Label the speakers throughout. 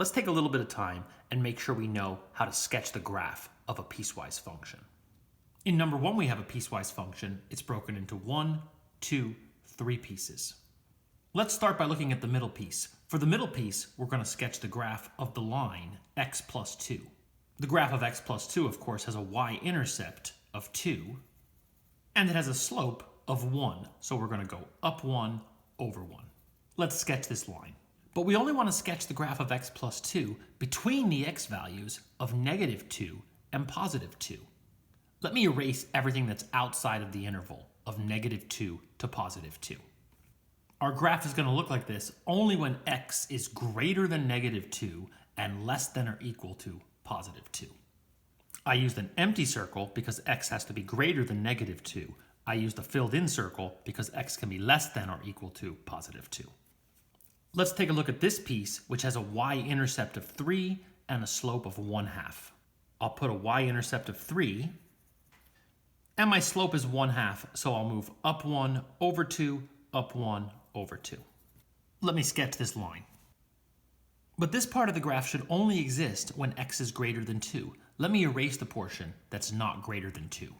Speaker 1: Let's take a little bit of time and make sure we know how to sketch the graph of a piecewise function. In number 1, we have a piecewise function. It's broken into 1, 2, 3 pieces. Let's start by looking at the middle piece. For the middle piece, we're going to sketch the graph of the line x plus 2. The graph of x plus 2, of course, has a y-intercept of 2, and it has a slope of 1. So we're going to go up 1 over 1. Let's sketch this line. But we only want to sketch the graph of x plus 2 between the x values of negative 2 and positive 2. Let me erase everything that's outside of the interval of negative 2 to positive 2. Our graph is going to look like this only when x is greater than negative 2 and less than or equal to positive 2. I used an empty circle because x has to be greater than negative 2. I used a filled in circle because x can be less than or equal to positive 2. Let's take a look at this piece, which has a y-intercept of 3 and a slope of 1/2. I'll put a y-intercept of 3, and my slope is 1/2, so I'll move up 1 over 2, up 1 over 2. Let me sketch this line. But this part of the graph should only exist when x is greater than 2. Let me erase the portion that's not greater than 2.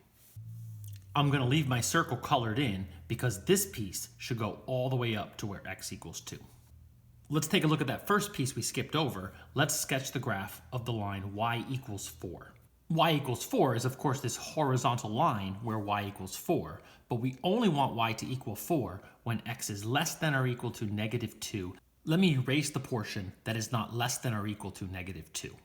Speaker 1: I'm going to leave my circle colored in because this piece should go all the way up to where x equals 2. Let's take a look at that first piece we skipped over. Let's sketch the graph of the line y equals 4. Y equals 4 is of course this horizontal line where y equals 4, but we only want y to equal 4 when x is less than or equal to negative 2. Let me erase the portion that is not less than or equal to negative 2.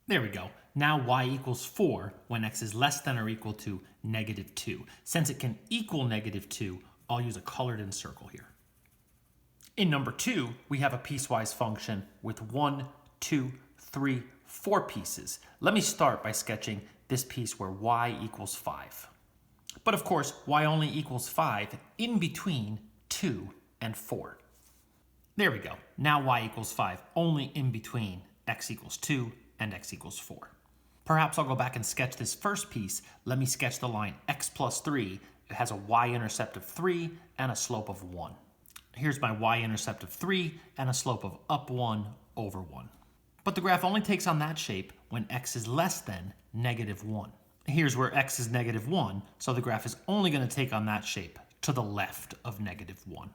Speaker 1: There we go. Now y equals 4 when x is less than or equal to negative 2. Since it can equal negative 2, I'll use a colored in circle here. In number 2, we have a piecewise function with 1, 2, 3, 4 pieces. Let me start by sketching this piece where y equals 5. But of course, y only equals 5 in between 2 and 4. There we go. Now y equals 5 only in between x equals 2 and x equals 4. Perhaps I'll go back and sketch this first piece. Let me sketch the line x plus 3. It has a y-intercept of 3 and a slope of 1. Here's my y-intercept of 3 and a slope of up 1 over 1. But the graph only takes on that shape when x is less than negative 1. Here's where x is negative 1, so the graph is only going to take on that shape to the left of negative 1.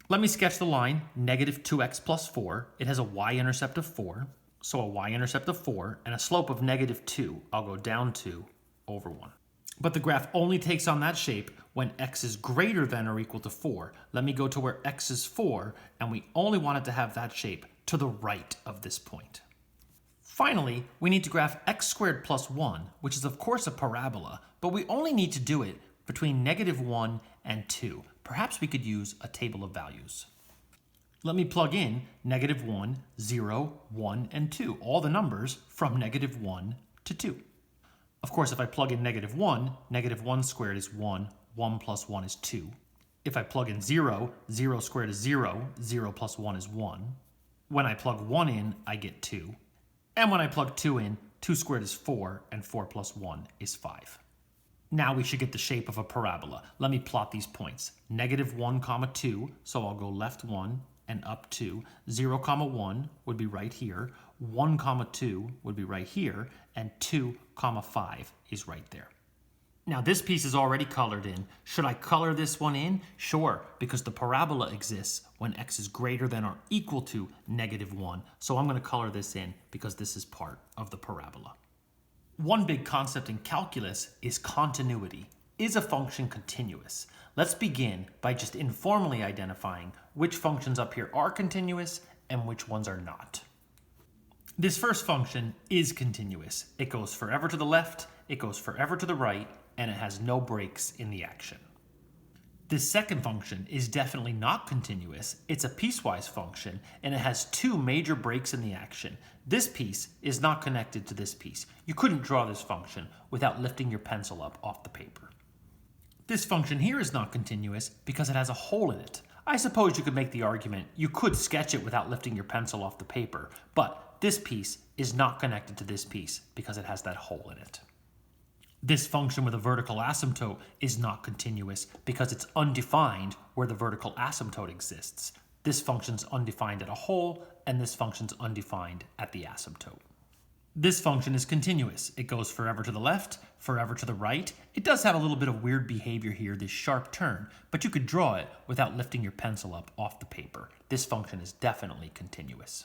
Speaker 1: Let me sketch the line negative 2x plus 4. It has a y-intercept of 4, so a y-intercept of 4 and a slope of negative 2. I'll go down 2 over 1. But the graph only takes on that shape when x is greater than or equal to 4. Let me go to where x is 4, and we only want it to have that shape to the right of this point. Finally, we need to graph x squared plus 1, which is of course a parabola, but we only need to do it between negative 1 and 2. Perhaps we could use a table of values. Let me plug in negative 1, 0, 1, and 2, all the numbers from negative 1 to 2. Of course, if I plug in negative 1 squared is 1, 1 plus 1 is 2. If I plug in 0, 0 squared is 0, 0 plus 1 is 1. When I plug 1 in, I get 2. And when I plug 2 in, 2 squared is 4, and 4 plus 1 is 5. Now we should get the shape of a parabola. Let me plot these points. Negative 1, 2, so I'll go left 1 and up 2. 0, 1 would be right here. 1, 2 would be right here, and 2, 5 is right there. Now this piece is already colored in. Should I color this one in? Sure, because the parabola exists when x is greater than or equal to negative 1. So I'm going to color this in because this is part of the parabola. One big concept in calculus is continuity. Is a function continuous? Let's begin by just informally identifying which functions up here are continuous and which ones are not. This first function is continuous. It goes forever to the left, it goes forever to the right, and it has no breaks in the action. This second function is definitely not continuous. It's a piecewise function, and it has 2 major breaks in the action. This piece is not connected to this piece. You couldn't draw this function without lifting your pencil up off the paper. This function here is not continuous because it has a hole in it. I suppose you could make the argument you could sketch it without lifting your pencil off the paper, but this piece is not connected to this piece because it has that hole in it. This function with a vertical asymptote is not continuous because it's undefined where the vertical asymptote exists. This function's undefined at a hole and this function's undefined at the asymptote. This function is continuous. It goes forever to the left, forever to the right. It does have a little bit of weird behavior here, this sharp turn, but you could draw it without lifting your pencil up off the paper. This function is definitely continuous.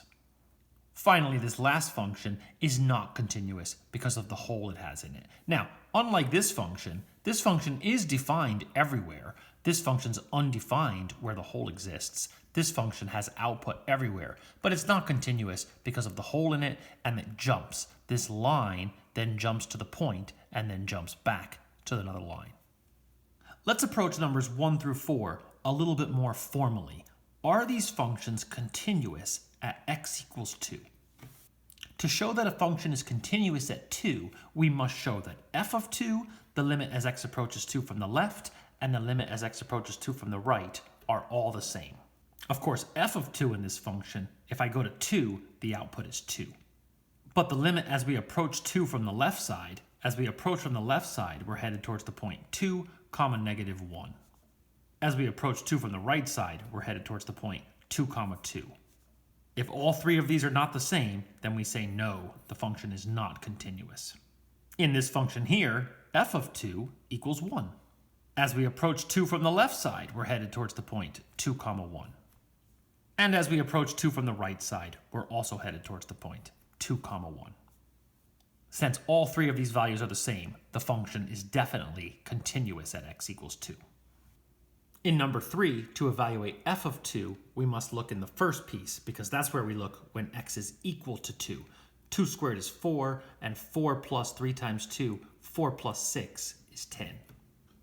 Speaker 1: Finally, this last function is not continuous because of the hole it has in it. Now, unlike this function is defined everywhere. This function's undefined where the hole exists. This function has output everywhere, but it's not continuous because of the hole in it, and it jumps. This line then jumps to the point and then jumps back to another line. Let's approach numbers 1 through 4 a little bit more formally. Are these functions continuous at x equals 2? To show that a function is continuous at 2, we must show that f of 2, the limit as x approaches 2 from the left, and the limit as x approaches 2 from the right are all the same. Of course, f of 2 in this function, if I go to 2, the output is 2. But the limit as we approach 2 from the left side, we're headed towards the point 2, negative 1. As we approach 2 from the right side, we're headed towards the point 2, 2. If all three of these are not the same, then we say no, the function is not continuous. In this function here, f of 2 equals 1. As we approach 2 from the left side, we're headed towards the point 2, 1. And as we approach 2 from the right side, we're also headed towards the point 2, 1. Since all three of these values are the same, the function is definitely continuous at x equals 2. In number 3, to evaluate f of 2, we must look in the first piece because that's where we look when x is equal to 2. 2 squared is 4, and 4 plus 3 times 2, 4 plus 6 is 10.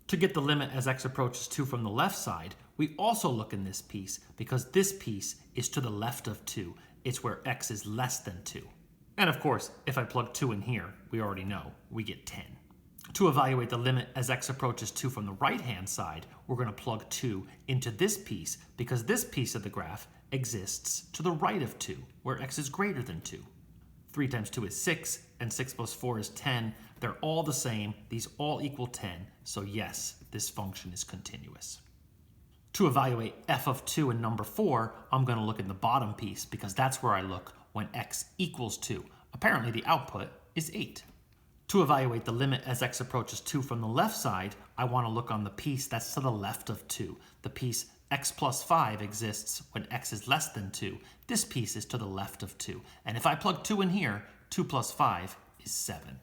Speaker 1: To get the limit as x approaches 2 from the left side, we also look in this piece because this piece is to the left of 2. It's where x is less than 2. And of course, if I plug 2 in here, we already know we get 10. To evaluate the limit as x approaches 2 from the right-hand side, we're going to plug 2 into this piece because this piece of the graph exists to the right of 2, where x is greater than 2. 3 times 2 is 6, and 6 plus 4 is 10. They're all the same. These all equal 10, so yes, this function is continuous. To evaluate f of 2 in number 4, I'm going to look in the bottom piece because that's where I look when x equals 2. Apparently the output is 8. To evaluate the limit as x approaches 2 from the left side, I want to look on the piece that's to the left of 2. The piece x plus 5 exists when x is less than 2. This piece is to the left of 2. And if I plug 2 in here, 2 plus 5 is 7.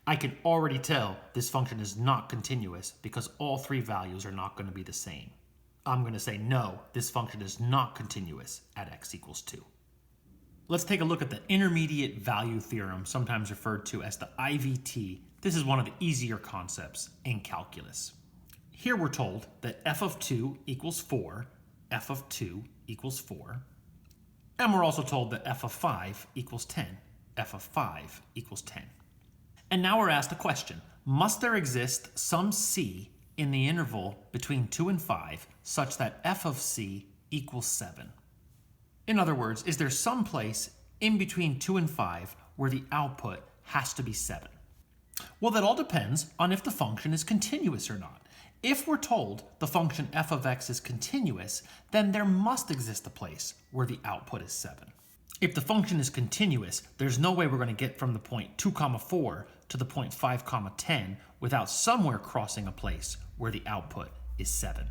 Speaker 1: I can already tell this function is not continuous because all three values are not going to be the same. I'm going to say no, this function is not continuous at x equals 2. Let's take a look at the intermediate value theorem, sometimes referred to as the IVT. This is one of the easier concepts in calculus. Here we're told that f of 2 equals 4, f of 2 equals 4, and we're also told that f of 5 equals 10, f of 5 equals 10. And now we're asked a question. Must there exist some c in the interval between 2 and 5 such that f of c equals 7? In other words, is there some place in between 2 and 5 where the output has to be 7? Well, that all depends on if the function is continuous or not. If we're told the function f of x is continuous, then there must exist a place where the output is 7. If the function is continuous, there's no way we're going to get from the point 2, 4 to the point 5, 10 without somewhere crossing a place where the output is 7.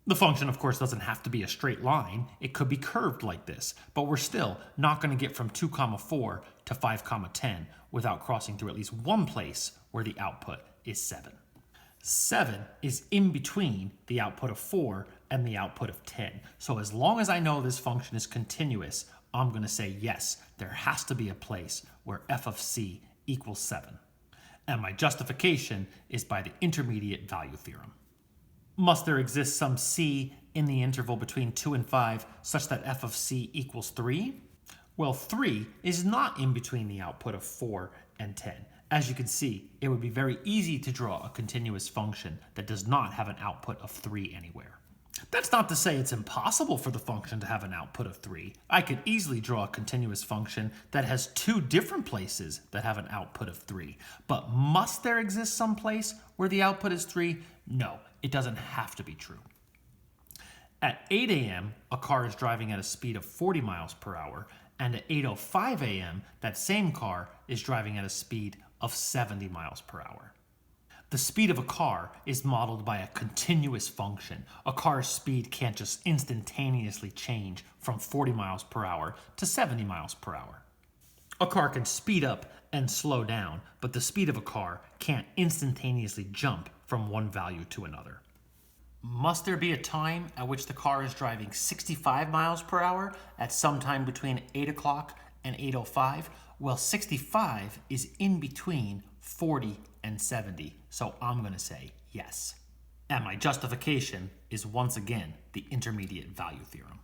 Speaker 1: The function, of course, doesn't have to be a straight line. It could be curved like this, but we're still not going to get from 2, 4 to 5, 10 without crossing through at least one place where the output is 7. 7 is in between the output of 4 and the output of 10. So as long as I know this function is continuous, I'm going to say yes, there has to be a place where f of c equals 7. And my justification is by the intermediate value theorem. Must there exist some c in the interval between 2 and 5 such that f of c equals 3? Well, 3 is not in between the output of 4 and 10. As you can see, it would be very easy to draw a continuous function that does not have an output of 3 anywhere. That's not to say it's impossible for the function to have an output of 3. I could easily draw a continuous function that has 2 different places that have an output of 3. But must there exist some place where the output is 3? No, it doesn't have to be true. At 8 a.m., a car is driving at a speed of 40 miles per hour, and at 8:05 a.m., that same car is driving at a speed of 70 miles per hour. The speed of a car is modeled by a continuous function. A car's speed can't just instantaneously change from 40 miles per hour to 70 miles per hour. A car can speed up and slow down, but the speed of a car can't instantaneously jump from one value to another. Must there be a time at which the car is driving 65 miles per hour at some time between 8 o'clock and 8:05? Well, 65 is in between 40 and 70, so I'm going to say yes. And my justification is once again the intermediate value theorem.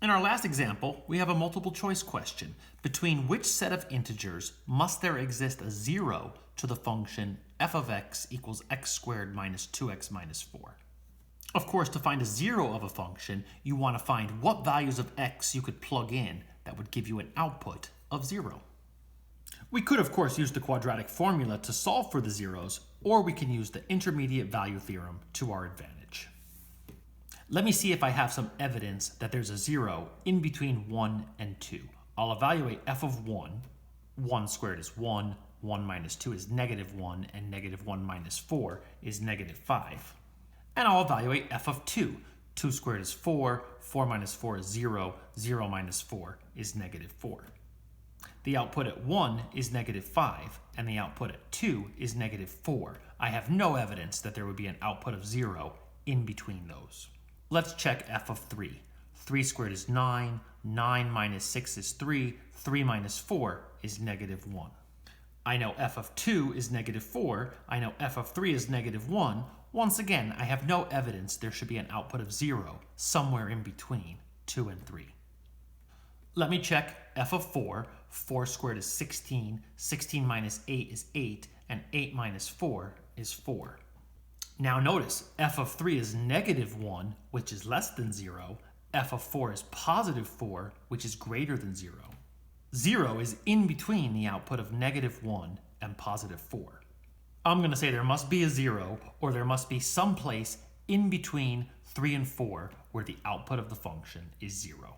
Speaker 1: In our last example, we have a multiple choice question. Between which set of integers must there exist a 0 to the function f of x equals x squared minus 2x minus 4? Of course, to find a 0 of a function, you want to find what values of x you could plug in that would give you an output of 0. We could, of course, use the quadratic formula to solve for the zeros, or we can use the intermediate value theorem to our advantage. Let me see if I have some evidence that there's a 0 in between 1 and 2. I'll evaluate f of 1. 1 squared is 1, 1 minus 2 is negative 1, and negative 1 minus 4 is negative 5. And I'll evaluate f of 2. 2 squared is 4, 4 minus 4 is 0, 0 minus 4 is negative 4. The output at 1 is negative 5, and the output at 2 is negative 4. I have no evidence that there would be an output of 0 in between those. Let's check f of 3. 3 squared is 9, 9 minus 6 is 3, 3 minus 4 is negative 1. I know f of 2 is negative 4, I know f of 3 is negative 1. Once again, I have no evidence there should be an output of 0 somewhere in between 2 and 3. Let me check f of 4. 4 squared is 16, 16 minus 8 is 8, and 8 minus 4 is 4. Now notice, f of 3 is negative 1, which is less than 0. F of 4 is positive 4, which is greater than 0. 0 is in between the output of negative 1 and positive 4. I'm going to say there must be a 0, or there must be some place in between 3 and 4 where the output of the function is 0.